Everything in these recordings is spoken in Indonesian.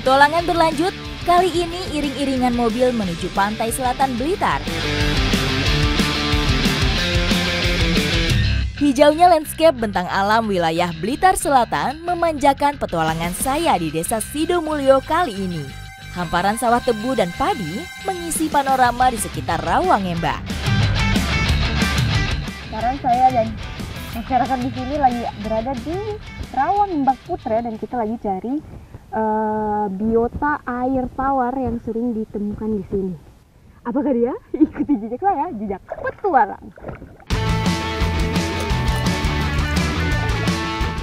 Petualangan berlanjut, kali ini iring-iringan mobil menuju pantai selatan Blitar. Hijaunya landscape bentang alam wilayah Blitar Selatan memanjakan petualangan saya di Desa Sidomulyo kali ini. Hamparan sawah tebu dan padi mengisi panorama di sekitar Rawangembak. Sekarang saya dan masyarakat di sini lagi berada di Rawangembak Putra dan kita lagi cari biota air tawar yang sering ditemukan di sini. Apakah dia? Ikuti jejak saya, jejak petualang.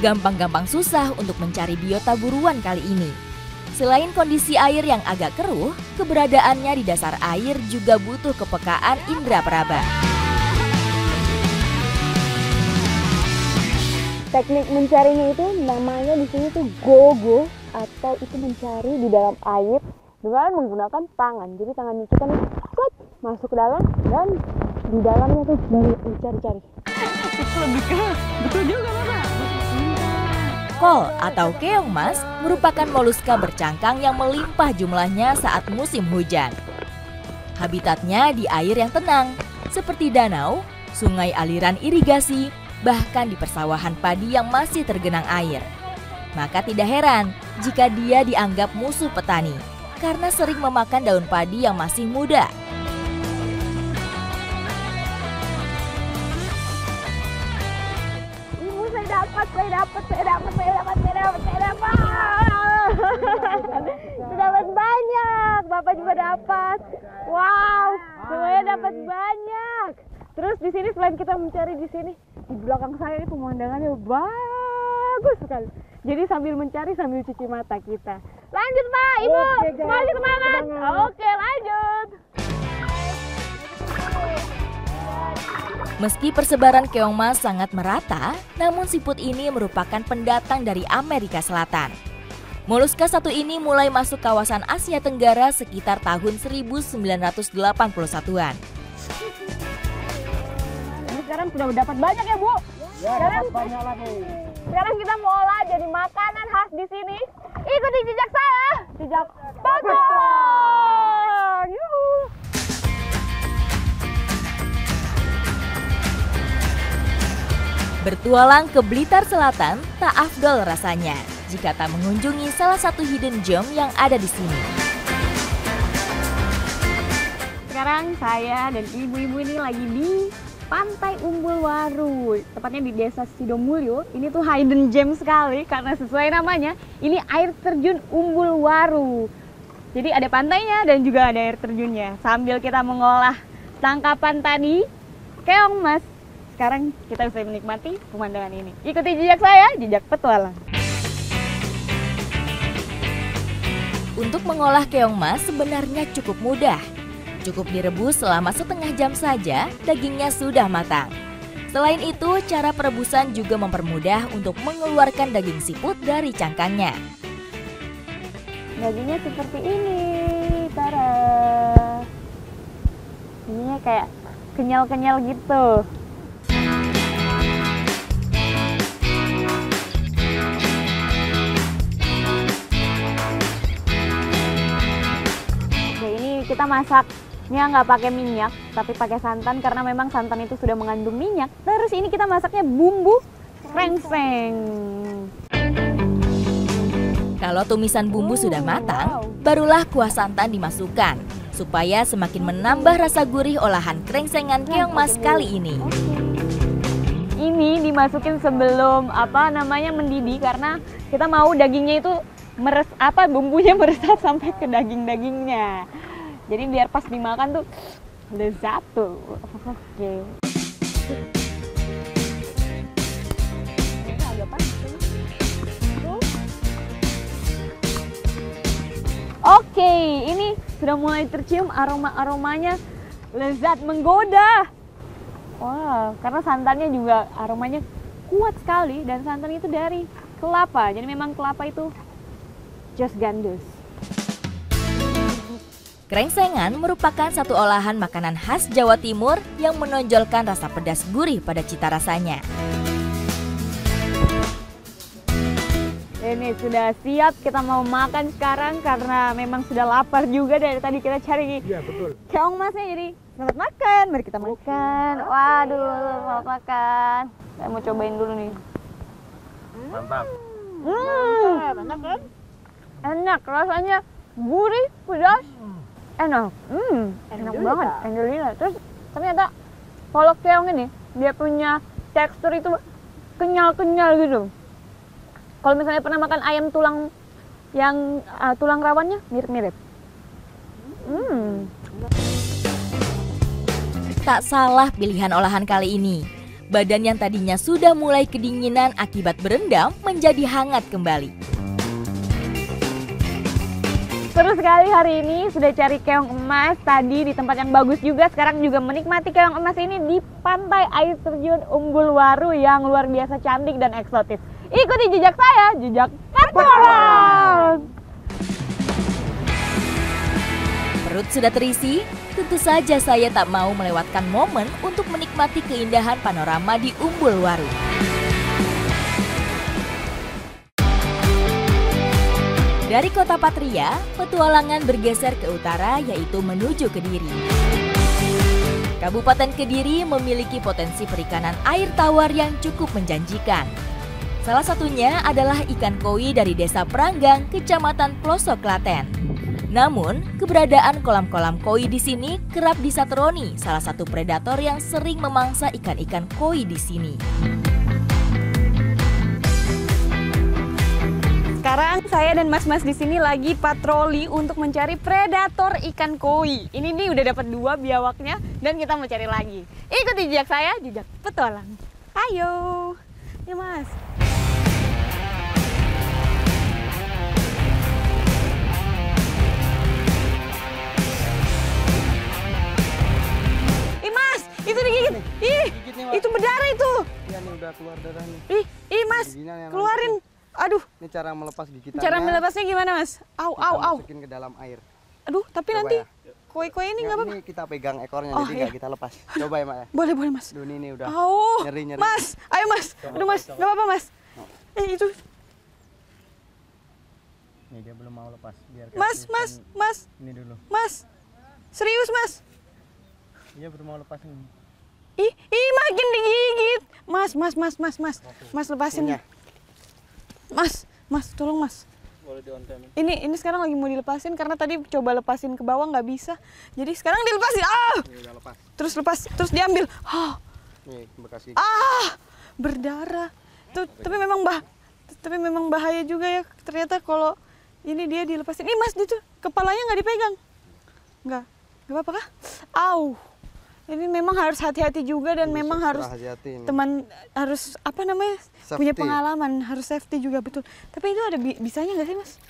Gampang-gampang susah untuk mencari biota buruan kali ini. Selain kondisi air yang agak keruh, keberadaannya di dasar air juga butuh kepekaan indera peraba. Teknik mencarinya itu namanya di sini tuh gogo, atau itu mencari di dalam air dengan menggunakan tangan. Jadi tangannya kita nih masuk ke dalam dan di dalamnya tuh baru mencari-cari. Itu lebih ke betul juga Mama. Kol atau keong mas merupakan moluska bercangkang yang melimpah jumlahnya saat musim hujan. Habitatnya di air yang tenang, seperti danau, sungai aliran irigasi, bahkan di persawahan padi yang masih tergenang air. Maka tidak heran jika dia dianggap musuh petani, karena sering memakan daun padi yang masih muda. Dapat banyak, Bapak juga dapat. Wow, semuanya dapat banyak. Terus di sini selain kita mencari di sini, di belakang saya ini pemandangannya bagus sekali. Jadi sambil mencari sambil cuci mata kita. Lanjut Pak, Ibu, semangat semangat. Oke, lanjut. Meski persebaran keong mas sangat merata, namun siput ini merupakan pendatang dari Amerika Selatan. Moluska satu ini mulai masuk kawasan Asia Tenggara sekitar tahun 1981-an. Ini sekarang sudah dapat banyak ya Bu? Ya, dapat banyak lagi. Sekarang kita mau olah jadi makanan khas di sini. Ikuti jejak saya, jejak petualang. Yuhu. Bertualang ke Blitar Selatan tak afdol rasanya jika tak mengunjungi salah satu hidden gem yang ada di sini. Sekarang saya dan ibu-ibu ini lagi di Pantai Umbul Waru, tepatnya di Desa Sidomulyo. Ini tuh hidden gem sekali karena sesuai namanya, ini air terjun Umbul Waru. Jadi ada pantainya dan juga ada air terjunnya. Sambil kita mengolah tangkapan tadi, keong mas, sekarang kita bisa menikmati pemandangan ini. Ikuti jejak saya, jejak petualang. Untuk mengolah keong mas sebenarnya cukup mudah. Cukup direbus selama setengah jam saja, dagingnya sudah matang. Selain itu, cara perebusan juga mempermudah untuk mengeluarkan daging siput dari cangkangnya. Dagingnya seperti ini, tara. Ininya kayak kenyal-kenyal gitu. Kita masaknya nggak pakai minyak, tapi pakai santan karena memang santan itu sudah mengandung minyak. Terus ini kita masaknya bumbu krengseng. Kalau tumisan bumbu sudah matang, barulah kuah santan dimasukkan supaya semakin menambah rasa gurih olahan krengsengan keong mas kali ini. Ini dimasukin sebelum mendidih karena kita mau dagingnya itu bumbunya meresap sampai ke daging-dagingnya. Jadi biar pas dimakan tuh lezat tuh. Oke. Oke, ini sudah mulai tercium aromanya lezat menggoda. Wah, karena santannya juga aromanya kuat sekali dan santan itu dari kelapa. Jadi memang kelapa itu just gandus. Krengsengan merupakan satu olahan makanan khas Jawa Timur yang menonjolkan rasa pedas gurih pada cita rasanya. Ini sudah siap, kita mau makan sekarang karena memang sudah lapar juga dari tadi kita cari. Iya, betul. Keong masnya, jadi selamat makan. Mari kita makan. Waduh, selamat makan. Saya mau cobain dulu nih. Mantap. Enak kan? Enak, rasanya gurih, pedas. Enak. Enak banget. Angelina. Terus ternyata kalau keong ini dia punya tekstur itu kenyal-kenyal gitu. Kalau misalnya pernah makan ayam tulang yang tulang rawannya mirip-mirip. Tak salah pilihan olahan kali ini. Badan yang tadinya sudah mulai kedinginan akibat berendam menjadi hangat kembali. Seru sekali hari ini, sudah cari keong emas tadi di tempat yang bagus juga. Sekarang juga menikmati keong emas ini di pantai air terjun Umbul Waru yang luar biasa cantik dan eksotis. Ikuti jejak saya, jejak petualang. Perut sudah terisi, tentu saja saya tak mau melewatkan momen untuk menikmati keindahan panorama di Umbul Waru. Dari kota Patria, petualangan bergeser ke utara yaitu menuju Kediri. Kabupaten Kediri memiliki potensi perikanan air tawar yang cukup menjanjikan. Salah satunya adalah ikan koi dari Desa Pranggang, Kecamatan Pelosok, Klaten. Namun, keberadaan kolam-kolam koi di sini kerap disatroni salah satu predator yang sering memangsa ikan-ikan koi di sini. Sekarang saya dan mas-mas di sini lagi patroli untuk mencari predator ikan koi. Ini nih udah dapat 2 biawaknya dan kita mau cari lagi. Ikuti jejak saya, jejak petualang. Ayo, ya mas. Ih mas, itu digigit. Ih, itu berdarah itu. Iya nih udah keluar darah nih. Ih mas, keluarin. Aduh. Ini cara melepas gigitannya. Cara melepasnya gimana mas? Au, au, au. Masukin ke dalam air. Aduh, tapi Coba nanti ya. koi-koi ini nggak apa-apa. Ini kita pegang ekornya, Oh, jadi iya. nggak kita lepas. Coba ya, Mak ya. Boleh, boleh mas. Duh, ini udah Au, nyeri-nyeri. mas, ayo mas. Aduh mas, nggak apa-apa mas. Itu, Nih dia belum mau lepas. Biar mas, mas, mas, Ini dulu. mas. Serius mas? Dia belum mau lepas nih. Ih, makin digigit. Mas, mas, mas, mas, mas. Mas lepasin. Punya. Mas, tolong mas. Boleh diontem. Ini sekarang lagi mau dilepasin karena tadi coba lepasin ke bawah nggak bisa. Jadi sekarang dilepasin. Ah! Ini udah lepas. Terus lepas, terus diambil. Ah! Nih bekas gigi. Berdarah. Tuh, tapi memang bahaya juga ya. Ternyata kalau ini dia dilepasin. Ih mas, itu kepalanya nggak dipegang. Nggak apa-apa kah? Au. Ini memang harus hati-hati juga dan memang harus hati-hati ini. teman harus apa namanya Safety. punya pengalaman, harus safety juga betul. Tapi itu ada bisanya nggak sih mas?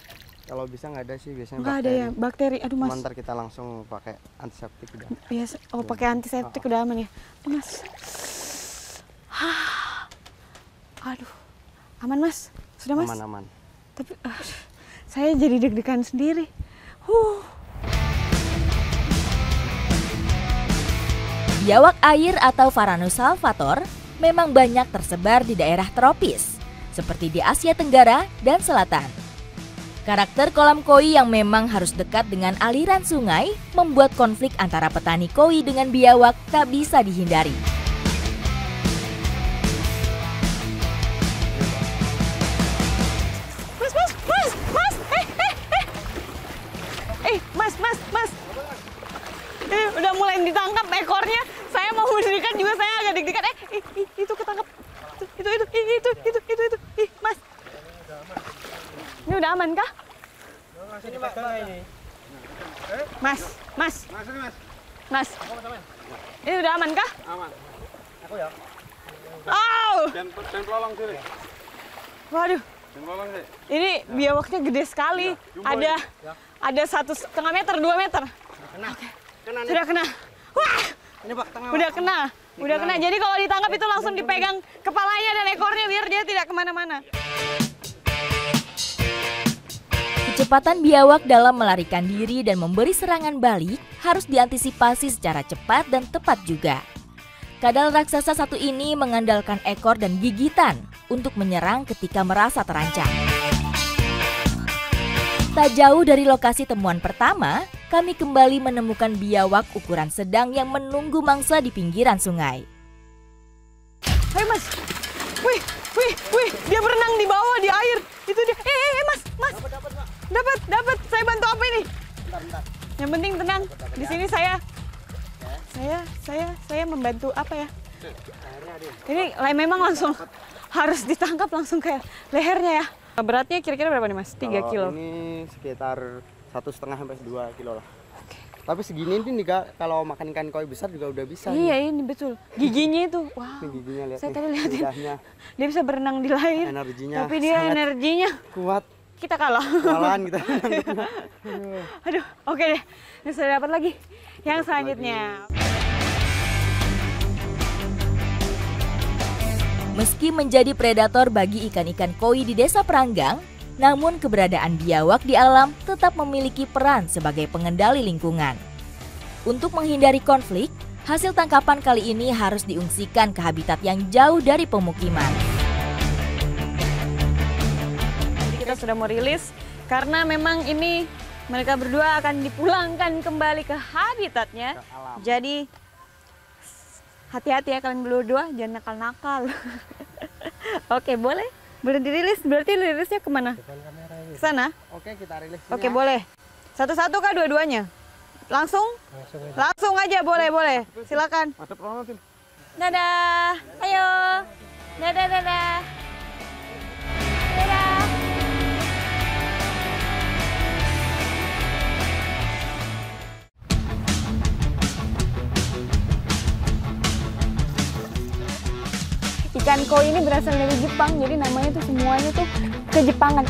Kalau bisa nggak ada sih, biasanya Nggak ada ya bakteri. Aduh mas. Ntar kita langsung pakai antiseptik udah. Biasa. Oh pakai antiseptik udah aman ya. Mas. Aduh. Aman mas. Sudah mas. Aman-aman. Tapi saya jadi deg-degan sendiri. Biawak air atau Varanus salvator memang banyak tersebar di daerah tropis, seperti di Asia Tenggara dan Selatan. Karakter kolam koi yang memang harus dekat dengan aliran sungai membuat konflik antara petani koi dengan biawak tak bisa dihindari. Mas. Udah mulai ditangkap ekornya. Saya mau mendekat juga, saya agak deg-degan. Itu ketangkap. Itu. Mas. Ini udah aman kah? Mas. Ini udah aman kah? Aman. Aku ya. Au! Dan pelolong sini. Waduh. Dan pelolong sih. Ini biawaknya gede sekali. Ada 1,5 meter, 2 meter. Kena nih. Sudah kena. Wah! Ini Pak, tengah. Udah kena. Jadi kalau ditangkap itu langsung dipegang kepalanya dan ekornya biar dia tidak kemana-mana. Kecepatan biawak dalam melarikan diri dan memberi serangan balik harus diantisipasi secara cepat dan tepat juga. Kadal raksasa satu ini mengandalkan ekor dan gigitan untuk menyerang ketika merasa terancam. Tak jauh dari lokasi temuan pertama, kami kembali menemukan biawak ukuran sedang yang menunggu mangsa di pinggiran sungai. Hei Mas, wih, dia berenang di bawah di air. Itu dia. Mas. Dapat. Saya bantu apa ini? Bentar. Yang penting tenang. Di sini saya membantu apa ya? Ini memang langsung harus ditangkap langsung kayak lehernya ya. Beratnya kira-kira berapa nih Mas? 3 kilo. Ini sekitar 1,5 sampai 2 kilo lah. Tapi segini ini juga kalau makan ikan koi besar juga udah bisa. Iya ini betul. Giginya itu, wow. Ini giginya lihat. Saya tadi lihatin. Lidahnya, Dia bisa berenang di air. energinya. Tapi dia sangat energinya kuat. kita kalah. Kewalahan kita. Aduh, oke deh. Ini saya dapat lagi yang selanjutnya. Meski menjadi predator bagi ikan-ikan koi di Desa Peranggang, namun keberadaan biawak di alam tetap memiliki peran sebagai pengendali lingkungan. Untuk menghindari konflik, hasil tangkapan kali ini harus diungsikan ke habitat yang jauh dari pemukiman. Jadi kita sudah mau rilis karena memang ini mereka berdua akan dipulangkan kembali ke habitatnya. Jadi hati-hati ya kalian berdua, jangan nakal-nakal. Oke, boleh dirilis. Berarti rilisnya kemana? Ke sana? Oke, kita rilis. Oke, boleh. Satu-satu kah dua-duanya? Langsung aja, boleh. Silakan. Ada peluang. Dadah. Ayo. Dadah. Dadah. Ikan koi ini berasal dari Jepang, jadi namanya tuh semuanya tuh kejepangan.